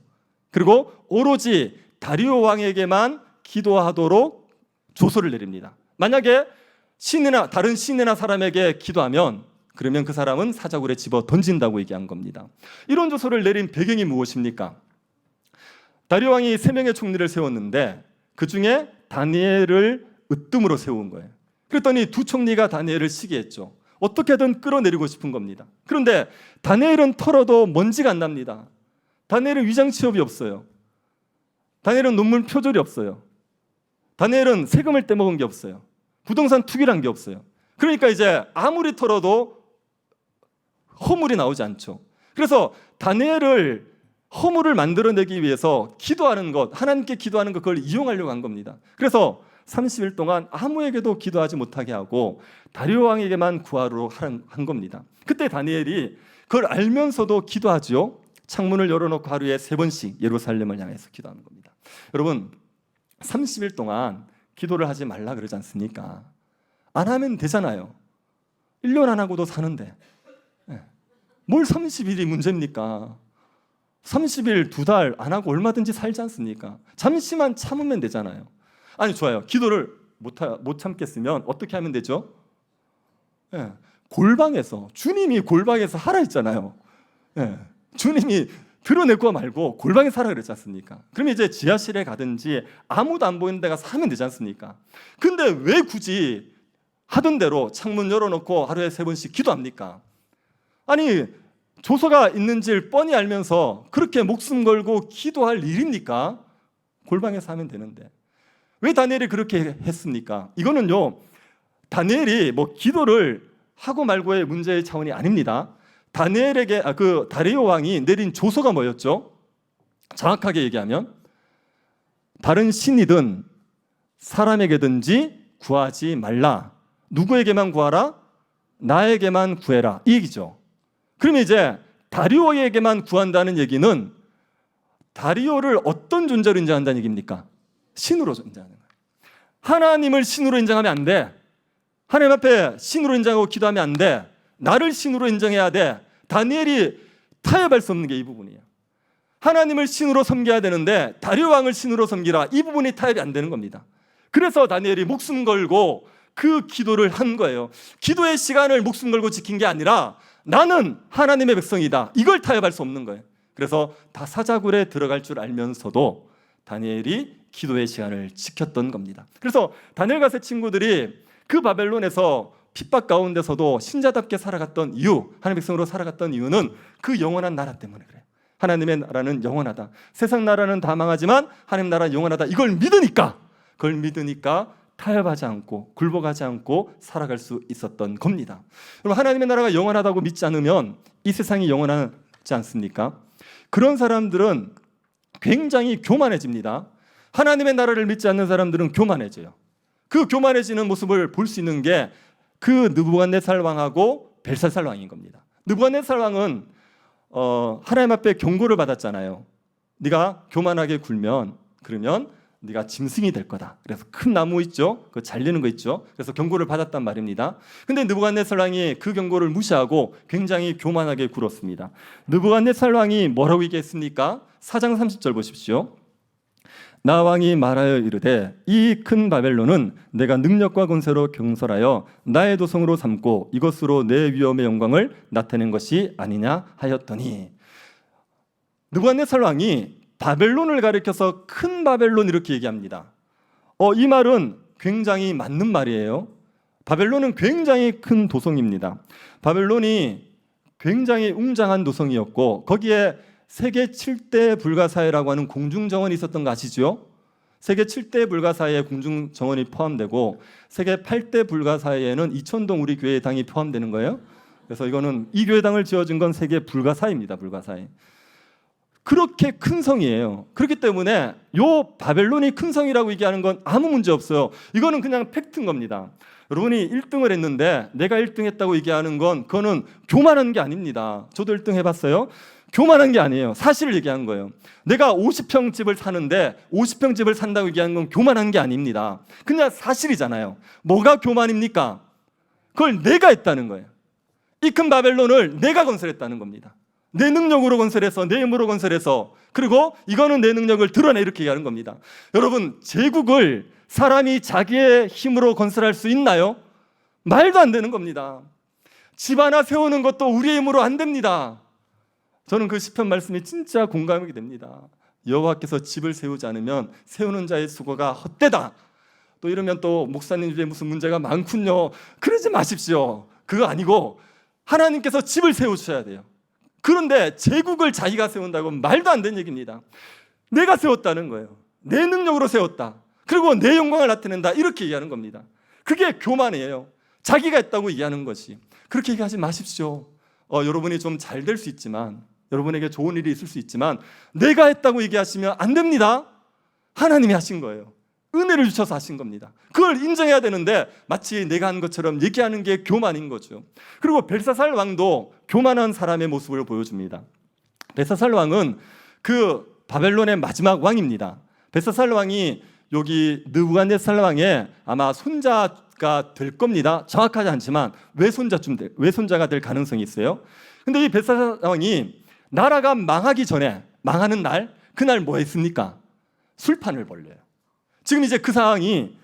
그리고 오로지 다리오 왕에게만 기도하도록 조서를 내립니다. 만약에 신이나 다른 신이나 사람에게 기도하면 그러면 그 사람은 사자굴에 집어 던진다고 얘기한 겁니다. 이런 조서를 내린 배경이 무엇입니까? 다리오 왕이 3명의 총리를 세웠는데 그 중에 다니엘을 으뜸으로 세운 거예요. 그랬더니 2 총리가 다니엘을 시기했죠. 어떻게든 끌어내리고 싶은 겁니다. 그런데 다니엘은 털어도 먼지가 안 납니다. 다니엘은 위장 취업이 없어요. 다니엘은 논문 표절이 없어요. 다니엘은 세금을 떼먹은 게 없어요. 부동산 투기란 게 없어요. 그러니까 이제 아무리 털어도 허물이 나오지 않죠. 그래서 다니엘을 허물을 만들어내기 위해서 기도하는 것, 하나님께 기도하는 것, 그걸 이용하려고 한 겁니다. 그래서 30일 동안 아무에게도 기도하지 못하게 하고 다리오 왕에게만 구하러 한 겁니다. 그때 다니엘이 그걸 알면서도 기도하죠. 창문을 열어놓고 하루에 3번씩 예루살렘을 향해서 기도하는 겁니다. 여러분, 30일 동안 기도를 하지 말라 그러지 않습니까? 안 하면 되잖아요. 1년 안 하고도 사는데 뭘 30일이 문제입니까? 30일, 2달 안 하고 얼마든지 살지 않습니까? 잠시만 참으면 되잖아요. 아니, 좋아요. 기도를 못 참겠으면 어떻게 하면 되죠? 골방에서, 주님이 골방에서 하라 했잖아요. 주님이 드러내고 말고 골방에서 하라 그랬지 않습니까? 그럼 이제 지하실에 가든지 아무도 안 보이는 데 가서 하면 되지 않습니까? 근데 왜 굳이 하던 대로 창문 열어놓고 하루에 3번씩 기도합니까? 아니, 조서가 있는지를 뻔히 알면서 그렇게 목숨 걸고 기도할 일입니까? 골방에서 하면 되는데 왜 다니엘이 그렇게 했습니까? 이거는요, 다니엘이 뭐 기도를 하고 말고의 문제의 차원이 아닙니다. 다니엘에게 그 다리오 왕이 내린 조서가 뭐였죠? 정확하게 얘기하면 다른 신이든 사람에게든지 구하지 말라. 누구에게만 구하라? 나에게만 구해라. 이 얘기죠. 그러면 이제 다리오에게만 구한다는 얘기는 다리오를 어떤 존재로 인정한다는 얘기입니까? 신으로 인정하는 거예요. 하나님을 신으로 인정하면 안 돼. 하나님 앞에 신으로 인정하고 기도하면 안 돼. 나를 신으로 인정해야 돼. 다니엘이 타협할 수 없는 게 이 부분이에요. 하나님을 신으로 섬겨야 되는데 다리오 왕을 신으로 섬기라. 이 부분이 타협이 안 되는 겁니다. 그래서 다니엘이 목숨 걸고 그 기도를 한 거예요. 기도의 시간을 목숨 걸고 지킨 게 아니라 나는 하나님의 백성이다. 이걸 타협할 수 없는 거예요. 그래서 다 사자굴에 들어갈 줄 알면서도 다니엘이 기도의 시간을 지켰던 겁니다. 그래서 다니엘과 세 친구들이 그 바벨론에서 핍박 가운데서도 신자답게 살아갔던 이유, 하나님의 백성으로 살아갔던 이유는 그 영원한 나라 때문에 그래요. 하나님의 나라는 영원하다. 세상 나라는 다 망하지만 하나님 나라는 영원하다. 이걸 믿으니까, 그걸 믿으니까 타협하지 않고 굴복하지 않고 살아갈 수 있었던 겁니다. 여러분, 하나님의 나라가 영원하다고 믿지 않으면 이 세상이 영원하지 않습니까? 그런 사람들은 굉장히 교만해집니다. 하나님의 나라를 믿지 않는 사람들은 교만해져요. 그 교만해지는 모습을 볼 수 있는 게 그 느부갓네살 왕하고 벨사살 왕인 겁니다. 느부갓네살 왕은 하나님 앞에 경고를 받았잖아요. 네가 교만하게 굴면 그러면 네가 짐승이 될 거다. 그래서 큰 나무 있죠? 그 잘리는 거 있죠? 그래서 경고를 받았단 말입니다. 근데 느부갓네살 왕이 그 경고를 무시하고 굉장히 교만하게 굴었습니다. 느부갓네살 왕이 뭐라고 얘기했습니까? 4장 30절 보십시오. 나 왕이 말하여 이르되 이 큰 바벨론은 내가 능력과 권세로 경설하여 나의 도성으로 삼고 이것으로 내 위엄의 영광을 나타낸 것이 아니냐 하였더니, 느부갓네살 왕이 바벨론을 가리켜서 큰 바벨론 이렇게 얘기합니다. 이 말은 굉장히 맞는 말이에요. 바벨론은 굉장히 큰 도성입니다. 바벨론이 굉장히 웅장한 도성이었고 거기에 세계 7대 불가사의라고 하는 공중정원이 있었던 거 아시죠? 세계 7대 불가사의에 공중정원이 포함되고 세계 8대 불가사의에는 이천동 우리 교회당이 포함되는 거예요. 그래서 이거는 이 교회당을 지어준 건 세계 불가사의입니다. 불가사의. 그렇게 큰 성이에요. 그렇기 때문에 요 바벨론이 큰 성이라고 얘기하는 건 아무 문제 없어요. 이거는 그냥 팩트인 겁니다. 여러분이 1등을 했는데 내가 1등 했다고 얘기하는 건 그거는 교만한 게 아닙니다. 저도 1등 해봤어요. 교만한 게 아니에요. 사실을 얘기한 거예요. 내가 50평 집을 사는데 50평 집을 산다고 얘기하는 건 교만한 게 아닙니다. 그냥 사실이잖아요. 뭐가 교만입니까? 그걸 내가 했다는 거예요. 이 큰 바벨론을 내가 건설했다는 겁니다. 내 능력으로 건설해서, 내 힘으로 건설해서, 그리고 이거는 내 능력을 드러내, 이렇게 얘기하는 겁니다. 여러분, 제국을 사람이 자기의 힘으로 건설할 수 있나요? 말도 안 되는 겁니다. 집 하나 세우는 것도 우리의 힘으로 안 됩니다. 저는 그 시편 말씀이 진짜 공감이 됩니다. 여호와께서 집을 세우지 않으면 세우는 자의 수고가 헛되다. 또 이러면 또 목사님 집에 무슨 문제가 많군요. 그러지 마십시오. 그거 아니고 하나님께서 집을 세우셔야 돼요. 그런데 제국을 자기가 세운다고 말도 안 되는 얘기입니다. 내가 세웠다는 거예요. 내 능력으로 세웠다. 그리고 내 영광을 나타낸다. 이렇게 얘기하는 겁니다. 그게 교만이에요. 자기가 했다고 얘기하는 것이. 그렇게 얘기하지 마십시오. 여러분이 좀 잘 될 수 있지만, 여러분에게 좋은 일이 있을 수 있지만 내가 했다고 얘기하시면 안 됩니다. 하나님이 하신 거예요. 은혜를 주셔서 하신 겁니다. 그걸 인정해야 되는데 마치 내가 한 것처럼 얘기하는 게 교만인 거죠. 그리고 벨사살 왕도 교만한 사람의 모습을 보여줍니다. 벨사살 왕은 그 바벨론의 마지막 왕입니다. 벨사살 왕이 여기 느부갓네살 왕의 아마 손자가 될 겁니다. 정확하지 않지만 외손자가 될 가능성이 있어요. 근데 이 벨사살 왕이 나라가 망하기 전에, 망하는 날, 그날 뭐 했습니까? 술판을 벌려요. 지금 이제 그 상황이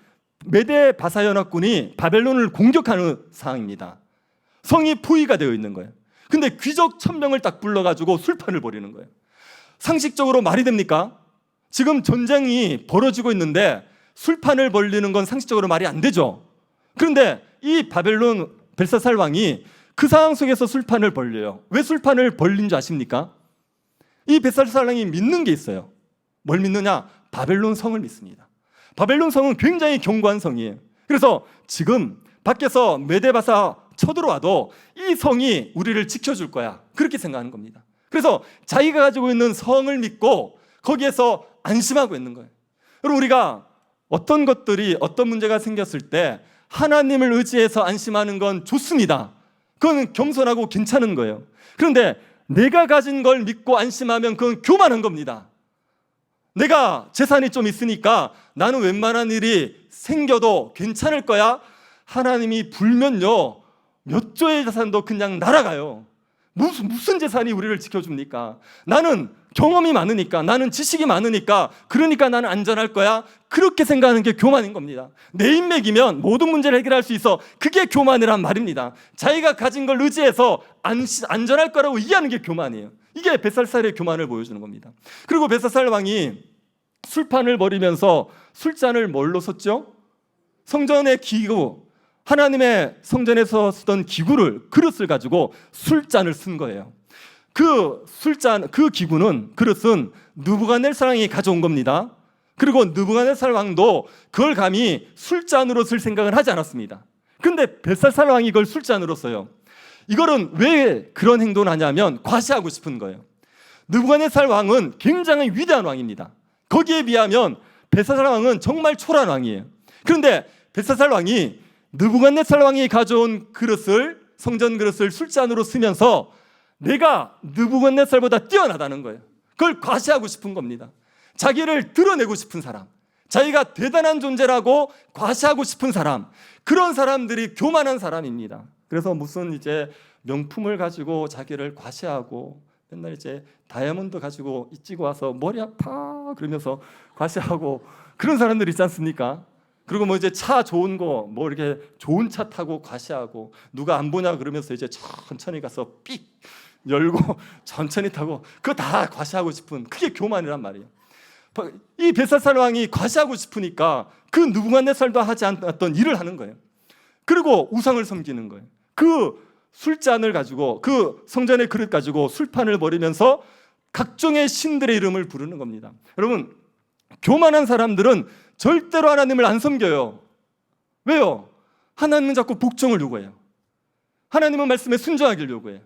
메데 바사 연합군이 바벨론을 공격하는 상황입니다. 성이 포위가 되어 있는 거예요. 근데 귀족 1000명을 딱 불러가지고 술판을 벌이는 거예요. 상식적으로 말이 됩니까? 지금 전쟁이 벌어지고 있는데 술판을 벌리는 건 상식적으로 말이 안 되죠. 그런데 이 바벨론 벨사살 왕이 그 상황 속에서 술판을 벌려요. 왜 술판을 벌린 줄 아십니까? 이 벨사살 왕이 믿는 게 있어요. 뭘 믿느냐? 바벨론 성을 믿습니다. 바벨론 성은 굉장히 견고한 성이에요. 그래서 지금 밖에서 메데바사 쳐들어와도 이 성이 우리를 지켜줄 거야, 그렇게 생각하는 겁니다. 그래서 자기가 가지고 있는 성을 믿고 거기에서 안심하고 있는 거예요. 여러분, 우리가 어떤 것들이, 어떤 문제가 생겼을 때 하나님을 의지해서 안심하는 건 좋습니다. 그건 겸손하고 괜찮은 거예요. 그런데 내가 가진 걸 믿고 안심하면 그건 교만한 겁니다. 내가 재산이 좀 있으니까 나는 웬만한 일이 생겨도 괜찮을 거야. 하나님이 불면요, 몇 조의 재산도 그냥 날아가요. 무슨 재산이 우리를 지켜줍니까? 나는 경험이 많으니까, 나는 지식이 많으니까, 그러니까 나는 안전할 거야. 그렇게 생각하는 게 교만인 겁니다. 내 인맥이면 모든 문제를 해결할 수 있어. 그게 교만이란 말입니다. 자기가 가진 걸 의지해서 안전할 거라고 이해하는 게 교만이에요. 이게 벨사살의 교만을 보여주는 겁니다. 그리고 벨사살 왕이 술판을 벌이면서 술잔을 뭘로 썼죠? 성전의 기구, 하나님의 성전에서 쓰던 기구를, 그릇을 가지고 술잔을 쓴 거예요. 그 술잔, 그 기구는, 그릇은 느부갓네살 왕이 가져온 겁니다. 그리고 느부갓네살 왕도 그걸 감히 술잔으로 쓸 생각을 하지 않았습니다. 근데 벨사살 왕이 이걸 술잔으로 써요. 이거는 왜 그런 행동을 하냐면 과시하고 싶은 거예요. 느부갓네살 왕은 굉장히 위대한 왕입니다. 거기에 비하면 벨사살 왕은 정말 초라한 왕이에요. 그런데 벨사살 왕이 느부갓네살 왕이 가져온 그릇을, 성전 그릇을 술잔으로 쓰면서 내가 느부갓네살보다 뛰어나다는 거예요. 그걸 과시하고 싶은 겁니다. 자기를 드러내고 싶은 사람, 자기가 대단한 존재라고 과시하고 싶은 사람, 그런 사람들이 교만한 사람입니다. 그래서 무슨 이제 명품을 가지고 자기를 과시하고, 맨날 이제 다이아몬드 가지고 찍고 와서 머리 아파 그러면서 과시하고, 그런 사람들 있지 않습니까? 그리고 뭐 이제 차 좋은 거, 뭐 이렇게 좋은 차 타고 과시하고, 누가 안 보냐 그러면서 이제 천천히 가서 삑 열고 천천히 타고, 그거 다 과시하고 싶은, 그게 교만이란 말이에요. 이 벨사살 왕이 과시하고 싶으니까 그 느부갓네살도 하지 않았던 일을 하는 거예요. 그리고 우상을 섬기는 거예요. 그 술잔을 가지고, 그 성전의 그릇 가지고 술판을 벌이면서 각종의 신들의 이름을 부르는 겁니다. 여러분, 교만한 사람들은 절대로 하나님을 안 섬겨요. 왜요? 하나님은 자꾸 복종을 요구해요. 하나님은 말씀에 순종하기를 요구해요.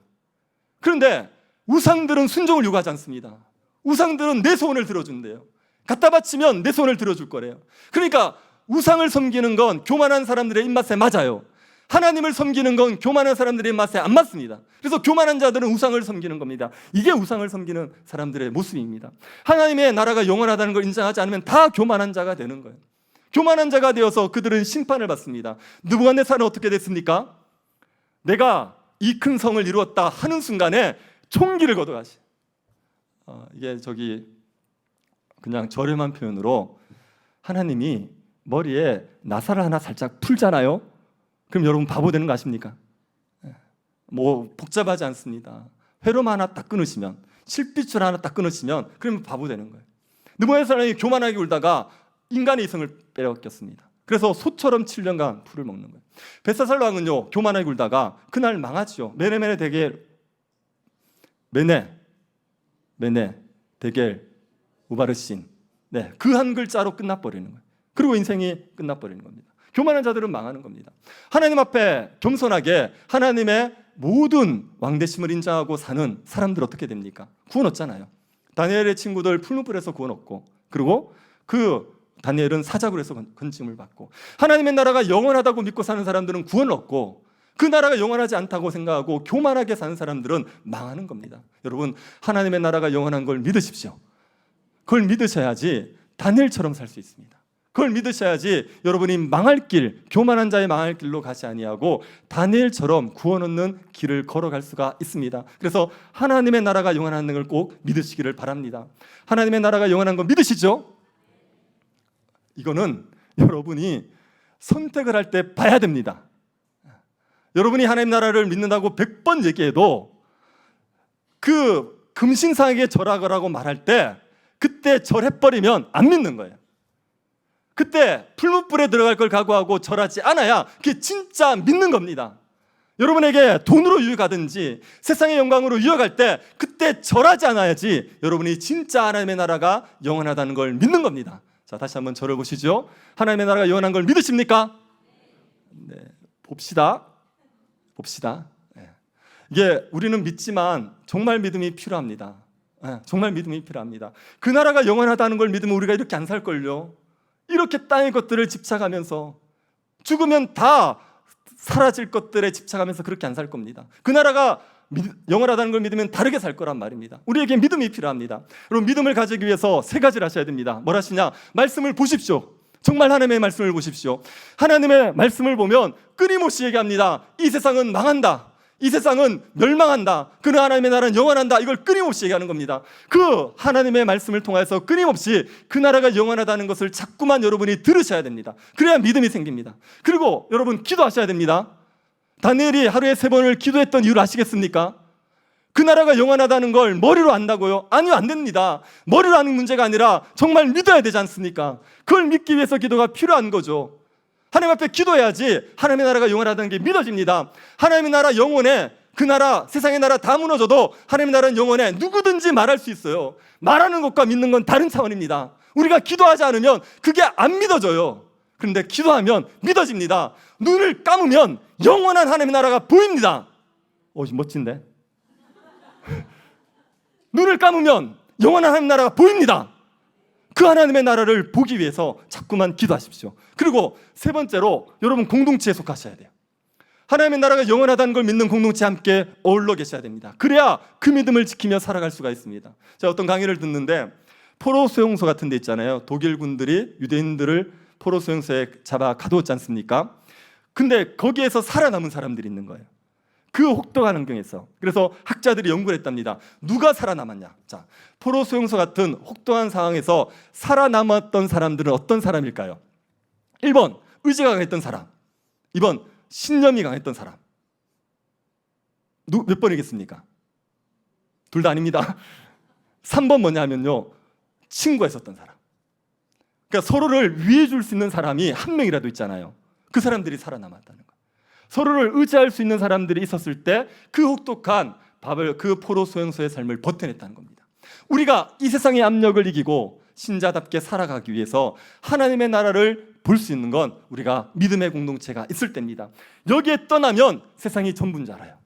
그런데 우상들은 순종을 요구하지 않습니다. 우상들은 내 소원을 들어준대요. 갖다 바치면 내 소원을 들어줄 거래요. 그러니까 우상을 섬기는 건 교만한 사람들의 입맛에 맞아요. 하나님을 섬기는 건 교만한 사람들의 입맛에 안 맞습니다. 그래서 교만한 자들은 우상을 섬기는 겁니다. 이게 우상을 섬기는 사람들의 모습입니다. 하나님의 나라가 영원하다는 걸 인정하지 않으면 다 교만한 자가 되는 거예요. 교만한 자가 되어서 그들은 심판을 받습니다. 느부갓네살은 어떻게 됐습니까? 내가 이 큰 성을 이루었다 하는 순간에 총기를 걷어가시. 이게 그냥 저렴한 표현으로 하나님이 머리에 나사를 하나 살짝 풀잖아요. 그럼 여러분 바보 되는 거 아십니까? 뭐 복잡하지 않습니다. 회로만 하나 딱 끊으시면, 실핏줄 하나 딱 끊으시면 그러면 바보 되는 거예요. 느보의 사람이 교만하게 울다가 인간의 이성을 빼앗겼습니다. 그래서 소처럼 7년간 풀을 먹는 거예요. 벳사살 왕은요, 교만하게 울다가 그날 망하지요. 메네 데겔 우바르신. 네, 그 한 글자로 끝나버리는 거예요. 그리고 인생이 끝나버리는 겁니다. 교만한 자들은 망하는 겁니다. 하나님 앞에 겸손하게 하나님의 모든 왕대심을 인정하고 사는 사람들 어떻게 됩니까? 구원 얻잖아요. 다니엘의 친구들 풀무불에서 구원 얻고, 그리고 그 다니엘은 사자굴에서 건짐을 받고, 하나님의 나라가 영원하다고 믿고 사는 사람들은 구원을 얻고, 그 나라가 영원하지 않다고 생각하고 교만하게 사는 사람들은 망하는 겁니다. 여러분, 하나님의 나라가 영원한 걸 믿으십시오. 그걸 믿으셔야지 다니엘처럼 살 수 있습니다. 그걸 믿으셔야지 여러분이 망할 길, 교만한 자의 망할 길로 가지 아니하고 다니엘처럼 구원 얻는 길을 걸어갈 수가 있습니다. 그래서 하나님의 나라가 영원한 걸 꼭 믿으시기를 바랍니다. 하나님의 나라가 영원한 거 믿으시죠? 이거는 여러분이 선택을 할 때 봐야 됩니다. 여러분이 하나님 나라를 믿는다고 100번 얘기해도 그 금신상에게 절하라고 말할 때 그때 절해버리면 안 믿는 거예요. 그때 풀무불에 들어갈 걸 각오하고 절하지 않아야 그게 진짜 믿는 겁니다. 여러분에게 돈으로 유익하든지 세상의 영광으로 유익할 때 그때 절하지 않아야지 여러분이 진짜 하나님의 나라가 영원하다는 걸 믿는 겁니다. 자, 다시 한번 절을 보시죠. 하나님의 나라가 영원한 걸 믿으십니까? 네, 봅시다. 네. 이게 우리는 믿지만 정말 믿음이 필요합니다. 네, 정말 믿음이 필요합니다. 그 나라가 영원하다는 걸 믿으면 우리가 이렇게 안 살걸요. 이렇게 땅의 것들을 집착하면서 죽으면 다 사라질 것들에 집착하면서 그렇게 안 살 겁니다. 그 나라가 영원하다는 걸 믿으면 다르게 살 거란 말입니다. 우리에게 믿음이 필요합니다. 여러분, 믿음을 가지기 위해서 세 가지를 하셔야 됩니다. 뭘 하시냐? 말씀을 보십시오. 정말 하나님의 말씀을 보십시오. 하나님의 말씀을 보면 끊임없이 얘기합니다. 이 세상은 망한다. 이 세상은 멸망한다. 그러나 하나님의 나라는 영원한다. 이걸 끊임없이 얘기하는 겁니다. 그 하나님의 말씀을 통해서 끊임없이 그 나라가 영원하다는 것을 자꾸만 여러분이 들으셔야 됩니다. 그래야 믿음이 생깁니다. 그리고 여러분, 기도하셔야 됩니다. 다니엘이 하루에 3번을 기도했던 이유를 아시겠습니까? 그 나라가 영원하다는 걸 머리로 안다고요? 아니요, 안 됩니다. 머리로 아는 문제가 아니라 정말 믿어야 되지 않습니까? 그걸 믿기 위해서 기도가 필요한 거죠. 하나님 앞에 기도해야지 하나님의 나라가 영원하다는 게 믿어집니다. 하나님의 나라 영원해. 그 나라, 세상의 나라 다 무너져도 하나님의 나라는 영원해. 누구든지 말할 수 있어요. 말하는 것과 믿는 건 다른 차원입니다. 우리가 기도하지 않으면 그게 안 믿어져요. 그런데 기도하면 믿어집니다. 눈을 감으면 영원한 하나님의 나라가 보입니다. 멋진데? 눈을 감으면 영원한 하나님의 나라가 보입니다. 그 하나님의 나라를 보기 위해서 자꾸만 기도하십시오. 그리고 세 번째로, 여러분 공동체에 속하셔야 돼요. 하나님의 나라가 영원하다는 걸 믿는 공동체에 함께 어울러 계셔야 됩니다. 그래야 그 믿음을 지키며 살아갈 수가 있습니다. 제가 어떤 강의를 듣는데 포로 수용소 같은 데 있잖아요. 독일 군들이 유대인들을 포로 수용소에 잡아 가두었지 않습니까? 근데 거기에서 살아남은 사람들이 있는 거예요. 그 혹독한 환경에서. 그래서 학자들이 연구를 했답니다. 누가 살아남았냐? 자, 포로 수용소 같은 혹독한 상황에서 살아남았던 사람들은 어떤 사람일까요? 1번, 의지가 강했던 사람. 2번, 신념이 강했던 사람. 몇 번이겠습니까? 둘 다 아닙니다. 3번 뭐냐면요, 친구가 있었던 사람. 그러니까 서로를 위해 줄 수 있는 사람이 한 명이라도 있잖아요. 그 사람들이 살아남았다는 거예요. 서로를 의지할 수 있는 사람들이 있었을 때 그 혹독한 그 포로 수용소의 삶을 버텨냈다는 겁니다. 우리가 이 세상의 압력을 이기고 신자답게 살아가기 위해서 하나님의 나라를 볼 수 있는 건 우리가 믿음의 공동체가 있을 때입니다. 여기에 떠나면 세상이 전부인 줄 알아요.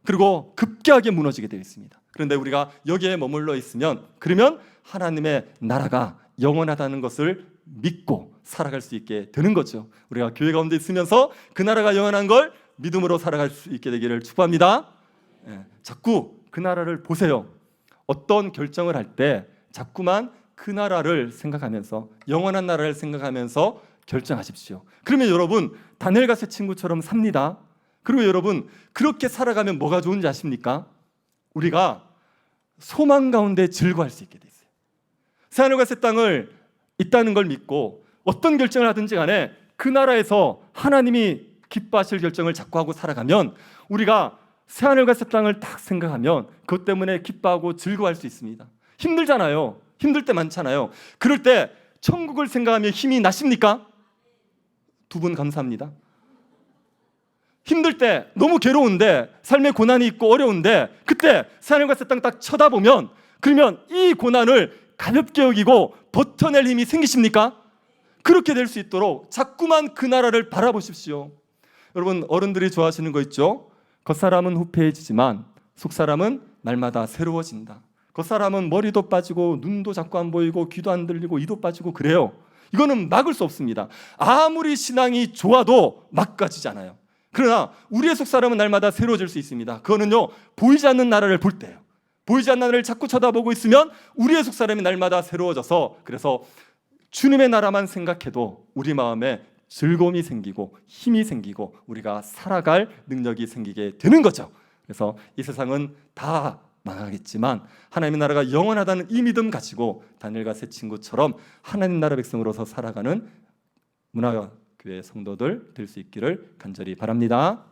그리고 급격하게 무너지게 되어 있습니다. 그런데 우리가 여기에 머물러 있으면, 그러면 하나님의 나라가 영원하다는 것을 믿고 살아갈 수 있게 되는 거죠. 우리가 교회 가운데 있으면서 그 나라가 영원한 걸 믿음으로 살아갈 수 있게 되기를 축복합니다. 자꾸 그 나라를 보세요. 어떤 결정을 할 때 자꾸만 그 나라를 생각하면서, 영원한 나라를 생각하면서 결정하십시오. 그러면 여러분 다니엘과 세 친구처럼 삽니다. 그리고 여러분 그렇게 살아가면 뭐가 좋은지 아십니까? 우리가 소망 가운데 즐거워할 수 있게 돼 있어요. 새하늘과 새 땅을 있다는 걸 믿고 어떤 결정을 하든지 간에 그 나라에서 하나님이 기뻐하실 결정을 자꾸 하고 살아가면 우리가 새하늘과 새 땅을 딱 생각하면 그것 때문에 기뻐하고 즐거워할 수 있습니다. 힘들잖아요. 힘들 때 많잖아요. 그럴 때 천국을 생각하며 힘이 나십니까? 두 분 감사합니다. 힘들 때 너무 괴로운데 삶의 고난이 있고 어려운데 그때 새하늘과 새 땅 딱 쳐다보면 그러면 이 고난을 가볍게 여기고 버텨낼 힘이 생기십니까? 그렇게 될 수 있도록 자꾸만 그 나라를 바라보십시오. 여러분 어른들이 좋아하시는 거 있죠? 겉사람은 후패해지지만 속사람은 날마다 새로워진다. 겉사람은 머리도 빠지고 눈도 자꾸 안 보이고 귀도 안 들리고 이도 빠지고 그래요. 이거는 막을 수 없습니다. 아무리 신앙이 좋아도 막가지지 않아요. 그러나 우리의 속사람은 날마다 새로워질 수 있습니다. 그거는요 보이지 않는 나라를 볼 때예요. 보이지 않는 나라를 자꾸 쳐다보고 있으면 우리의 속사람이 날마다 새로워져서 그래서 주님의 나라만 생각해도 우리 마음에 즐거움이 생기고 힘이 생기고 우리가 살아갈 능력이 생기게 되는 거죠. 그래서 이 세상은 다 망하겠지만 하나님의 나라가 영원하다는 이 믿음 가지고 다니엘과 세 친구처럼 하나님 나라 백성으로서 살아가는 문화교회 성도들 될 수 있기를 간절히 바랍니다.